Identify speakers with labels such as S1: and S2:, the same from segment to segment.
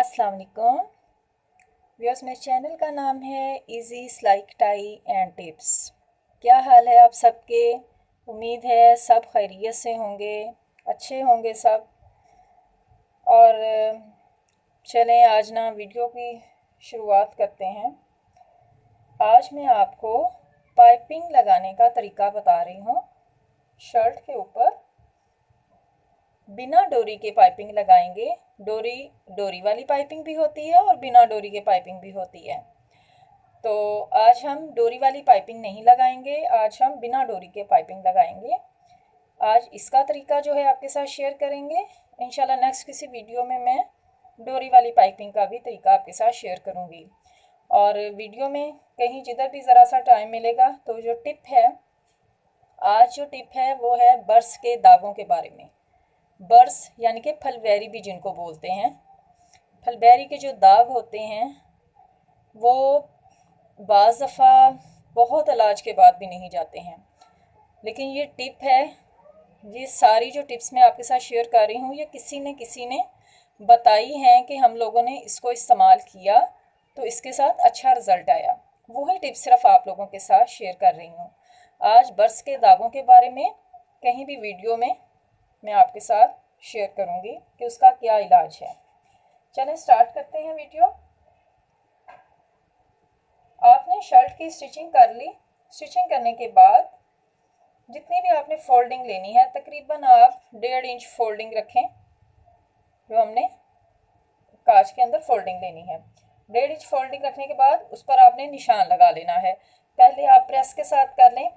S1: अस्सलाम वालेकुम व्यूअर्स। मेरे चैनल का नाम है इजी सिलाई टाई एंड टिप्स। क्या हाल है आप सबके? उम्मीद है सब खैरियत से होंगे, अच्छे होंगे सब। और चलें आज ना वीडियो की शुरुआत करते हैं। आज मैं आपको पाइपिंग लगाने का तरीका बता रही हूँ। शर्ट के ऊपर बिना डोरी के पाइपिंग लगाएंगे। डोरी वाली पाइपिंग भी होती है और बिना डोरी के पाइपिंग भी होती है। तो आज हम डोरी वाली पाइपिंग नहीं लगाएंगे, आज हम बिना डोरी के पाइपिंग लगाएंगे। आज इसका तरीका जो है आपके साथ शेयर करेंगे। इंशाल्लाह नेक्स्ट किसी वीडियो में मैं डोरी वाली पाइपिंग का भी तरीका आपके साथ शेयर करूँगी। और वीडियो में कहीं जिधर भी ज़रा सा टाइम मिलेगा तो जो टिप है, आज जो टिप है वो है बर्स के दागों के बारे में। बर्स यानी कि फलबैरी भी जिनको बोलते हैं। फलबैरी के जो दाग होते हैं वो बाज़ दफ़ा बहुत इलाज के बाद भी नहीं जाते हैं। लेकिन ये टिप है, ये सारी जो टिप्स मैं आपके साथ शेयर कर रही हूँ ये किसी ने बताई हैं कि हम लोगों ने इसको इस्तेमाल किया तो इसके साथ अच्छा रिज़ल्ट आया। वही टिप्स सिर्फ आप लोगों के साथ शेयर कर रही हूँ। आज बर्स के दागों के बारे में कहीं भी वीडियो में मैं आपके साथ शेयर करूंगी कि उसका क्या इलाज है। चलें स्टार्ट करते हैं वीडियो। आपने शर्ट की स्टिचिंग कर ली। स्टिचिंग करने के बाद जितनी भी आपने फोल्डिंग लेनी है, तकरीबन आप 1.5 इंच फोल्डिंग रखें। जो हमने काज के अंदर फोल्डिंग लेनी है, 1.5 इंच फोल्डिंग रखने के बाद उस पर आपने निशान लगा लेना है। पहले आप प्रेस के साथ कर लें,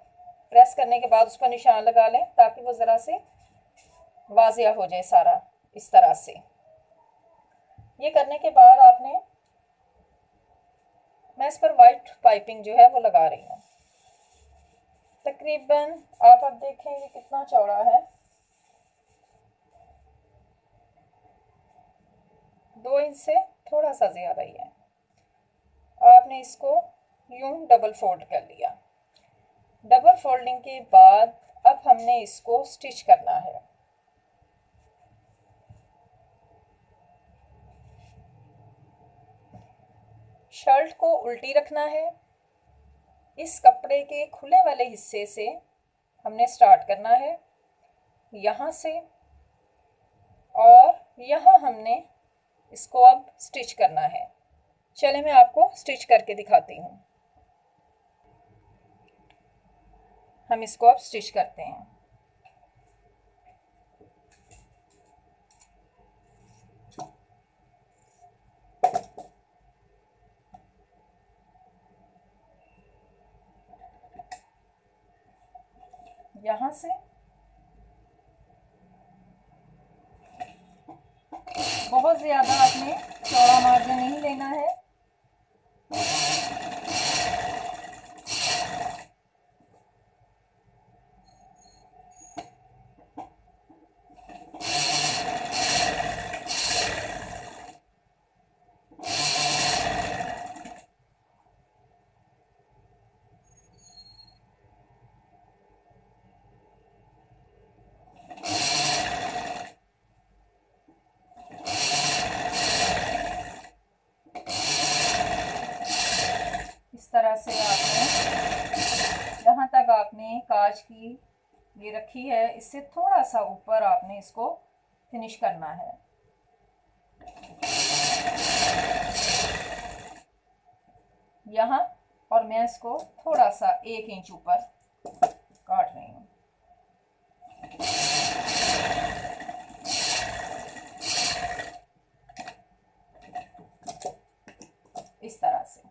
S1: प्रेस करने के बाद उस पर निशान लगा लें ताकि वो ज़रा से वाजिया हो जाए सारा इस तरह से। ये करने के बाद मैं इस पर वाइट पाइपिंग जो है वो लगा रही हूँ। तकरीबन आप अब देखें ये कितना चौड़ा है, 2 इंच से थोड़ा सा ज़्यादा ही है। आपने इसको यूं डबल फोल्ड कर लिया। डबल फोल्डिंग के बाद अब हमने इसको स्टिच करना है। शर्ट को उल्टी रखना है। इस कपड़े के खुले वाले हिस्से से हमने स्टार्ट करना है, यहाँ से, और यहाँ हमने इसको अब स्टिच करना है। चलिए मैं आपको स्टिच करके दिखाती हूँ। हम इसको अब स्टिच करते हैं। यहाँ से बहुत ज़्यादा आपने चौड़ा मार्जिन नहीं लेना है। इस तरह से आपने जहाँ तक आपने काज की ये रखी है, इससे थोड़ा सा ऊपर आपने इसको फिनिश करना है। यहाँ, और मैं इसको थोड़ा सा 1 इंच ऊपर काट रही हूँ। इस तरह से,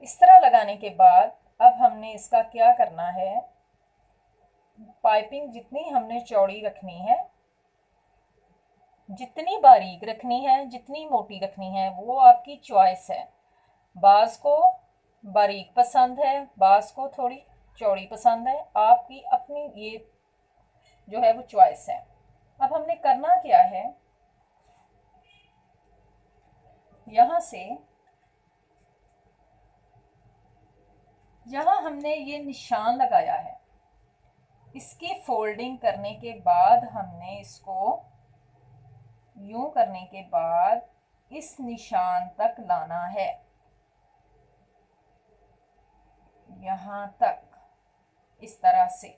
S1: इस तरह लगाने के बाद अब हमने इसका क्या करना है, पाइपिंग जितनी हमने चौड़ी रखनी है, जितनी बारीक रखनी है, जितनी मोटी रखनी है वो आपकी चॉइस है। बाज़ को बारीक पसंद है, बाज़ को थोड़ी चौड़ी पसंद है, आपकी अपनी ये जो है वो चॉइस है। अब हमने करना क्या है, यहाँ से जहाँ हमने ये निशान लगाया है, इसकी फोल्डिंग करने के बाद हमने इसको यूं करने के बाद इस निशान तक लाना है, यहाँ तक, इस तरह से।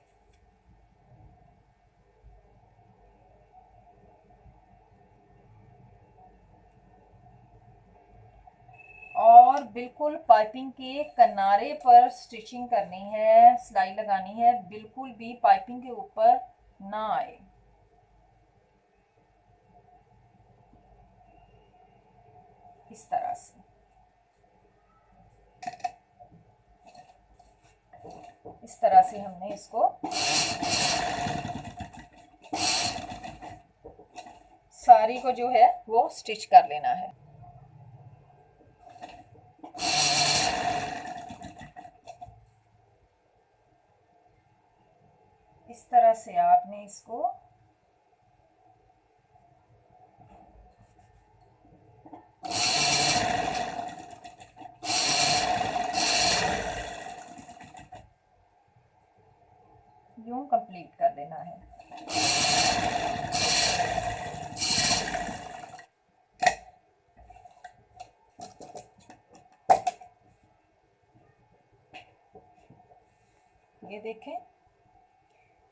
S1: और बिल्कुल पाइपिंग के किनारे पर स्टिचिंग करनी है, सिलाई लगानी है, बिल्कुल भी पाइपिंग के ऊपर ना आए। इस तरह से, इस तरह से हमने इसको सारी को जो है वो स्टिच कर लेना है। इस तरह से आपने इसको यूं कंप्लीट कर देना है। ये देखें,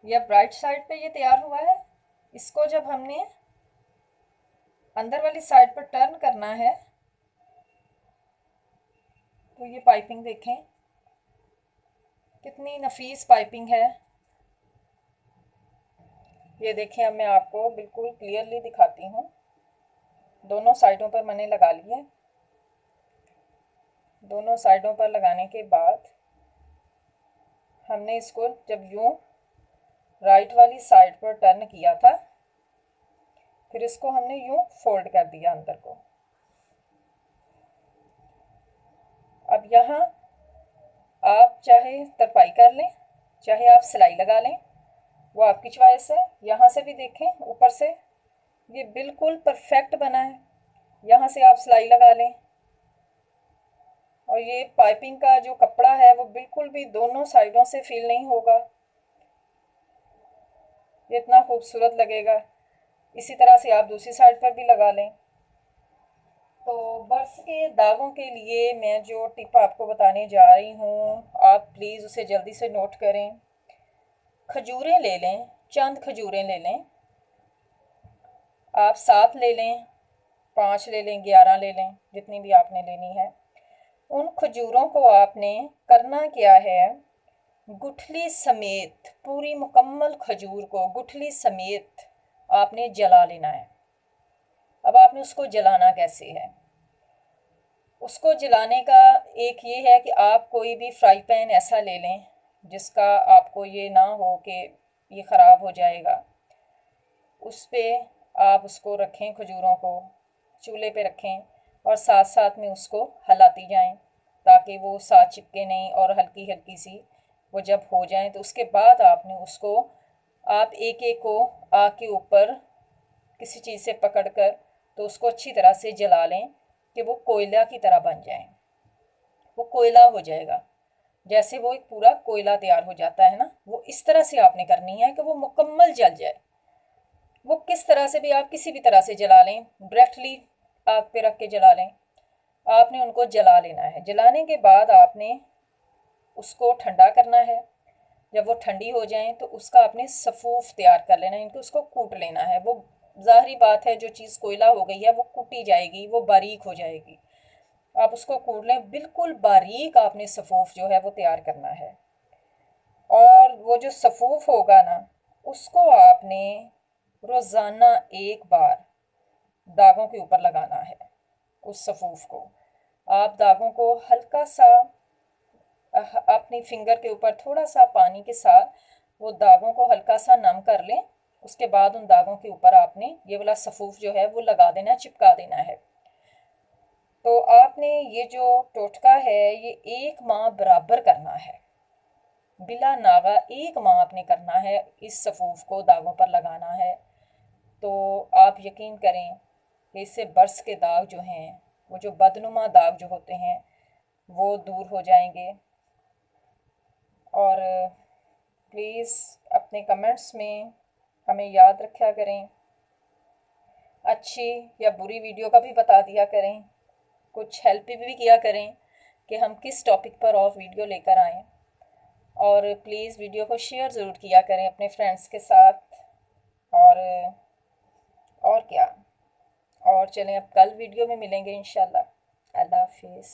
S1: ये राइट साइड पे ये तैयार हुआ है। इसको जब हमने अंदर वाली साइड पर टर्न करना है तो ये पाइपिंग देखें कितनी नफीस पाइपिंग है। ये देखें, अब मैं आपको बिल्कुल क्लियरली दिखाती हूँ। दोनों साइडों पर मैंने लगा लिया। दोनों साइडों पर लगाने के बाद हमने इसको जब यूं राइट वाली साइड पर टर्न किया था, फिर इसको हमने यूं फोल्ड कर दिया अंदर को। अब यहाँ आप चाहे तरपाई कर लें, चाहे आप सिलाई लगा लें, वो आपकी चॉइस है। यहाँ से भी देखें, ऊपर से ये बिल्कुल परफेक्ट बना है। यहाँ से आप सिलाई लगा लें और ये पाइपिंग का जो कपड़ा है वो बिल्कुल भी दोनों साइडों से फील नहीं होगा, ये इतना खूबसूरत लगेगा। इसी तरह से आप दूसरी साइड पर भी लगा लें। तो बर्स के दागों के लिए मैं जो टिप आपको बताने जा रही हूँ, आप प्लीज़ उसे जल्दी से नोट करें। खजूरें ले लें, चंद खजूरें ले लें। आप 7 ले लें, 5 ले लें, 11 ले लें, जितनी भी आपने लेनी है। उन खजूरों को आपने करना क्या है, गुठली समेत, पूरी मुकम्मल खजूर को गुठली समेत आपने जला लेना है। अब आपने उसको जलाना कैसे है? उसको जलाने का एक ये है कि आप कोई भी फ्राई पैन ऐसा ले लें जिसका आपको ये ना हो कि ये ख़राब हो जाएगा। उस पर आप उसको रखें, खजूरों को चूल्हे पे रखें और साथ साथ में उसको हिलाती जाएं ताकि वो साथ चिपके नहीं, और हल्की हल्की सी वो जब हो जाए तो उसके बाद आपने उसको, आप एक एक को आग के ऊपर किसी चीज़ से पकड़ कर तो उसको अच्छी तरह से जला लें कि वो कोयला की तरह बन जाए। वो कोयला हो जाएगा, जैसे वो एक पूरा कोयला तैयार हो जाता है ना, वो इस तरह से आपने करनी है कि वो मुकम्मल जल जाए। वो किस तरह से भी, आप किसी भी तरह से जला लें, डायरेक्टली आग पे रख के जला लें, आपने उनको जला लेना है। जलाने के बाद आपने उसको ठंडा करना है। जब वो ठंडी हो जाए तो उसका आपने सफ़ूफ तैयार कर लेना है, इनको उसको कूट लेना है। वो ज़ाहिरी बात है, जो चीज़ कोयला हो गई है वो कूटी जाएगी, वो बारीक हो जाएगी। आप उसको कूट लें, बिल्कुल बारीक आपने सफ़ूफ जो है वो तैयार करना है। और वो जो सफ़ूफ होगा ना, उसको आपने रोज़ाना एक बार दागों के ऊपर लगाना है। उस सफ़ूफ को आप दागों को हल्का सा अपनी फिंगर के ऊपर थोड़ा सा पानी के साथ वो दागों को हल्का सा नम कर लें। उसके बाद उन दागों के ऊपर आपने ये वाला सफ़ूफ जो है वो लगा देना, चिपका देना है। तो आपने ये जो टोटका है ये 1 माह बराबर करना है, बिला नागा 1 माह आपने करना है। इस सफ़ूफ को दागों पर लगाना है तो आप यकीन करें कि इससे बर्स के दाग जो हैं, वो जो बदनुमा दाग जो होते हैं, वो दूर हो जाएंगे। और प्लीज़ अपने कमेंट्स में हमें याद रखा करें। अच्छी या बुरी वीडियो का भी बता दिया करें, कुछ हेल्प भी किया करें कि हम किस टॉपिक पर और वीडियो लेकर आएँ। और प्लीज़ वीडियो को शेयर ज़रूर किया करें अपने फ्रेंड्स के साथ। और क्या, और चलें अब कल वीडियो में मिलेंगे इंशाल्लाह। अल्लाह हाफिज़।